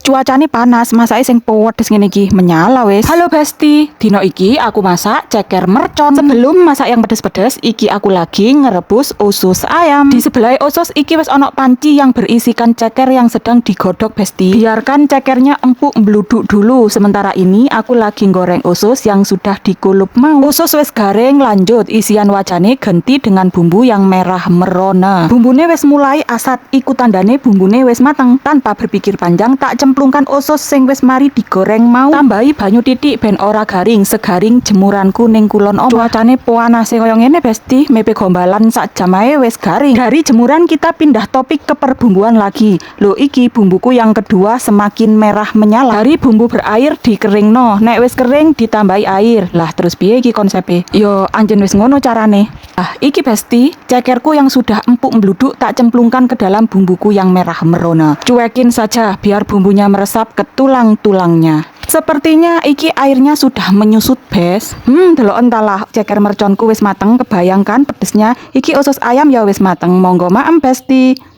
Cuacane panas, masake sing pedes ngene iki menyala wis. Halo Besti, dino iki aku masak ceker mercon. Sebelum masak yang pedes-pedes, iki aku lagi ngerebus usus ayam. Di sebelah usus iki wis ono panci yang berisikan ceker yang sedang digodok Besti. Biarkan cekernya empuk bluduk dulu. Sementara ini aku lagi goreng usus yang sudah dikulup mau. Usus wis garing, lanjut isian wajane ganti dengan bumbu yang merah merona. Bumbune wis mulai asat, iku tandane bumbune wis mateng. Tanpa berpikir panjang tak cemplungkan usus sing wis mari digoreng mau, tambahi banyu titik ben ora garing, segaring jemuranku ning kulon omah. Cuacane panas koyo ngene Besti, mepe gombalan sak jam ae wis garing. Dari jemuran kita pindah topik ke perbumbuan lagi. Loh iki bumbuku yang kedua semakin merah menyala. Dari bumbu berair dikeringno, nek wis kering ditambahi air. Lah terus piye iki konsepe? Yo anjen wis ngono carane. Iki Besti, cekerku yang sudah empuk bluduk tak cemplungkan ke dalam bumbuku yang merah merona. Cuekin saja biar bumbunya meresap ke tulang-tulangnya. Sepertinya iki airnya sudah menyusut Bes. Delok entahlah ceker merconku wis mateng, kebayangkan pedesnya. Iki usus ayam ya wis mateng. Monggo maem Besti.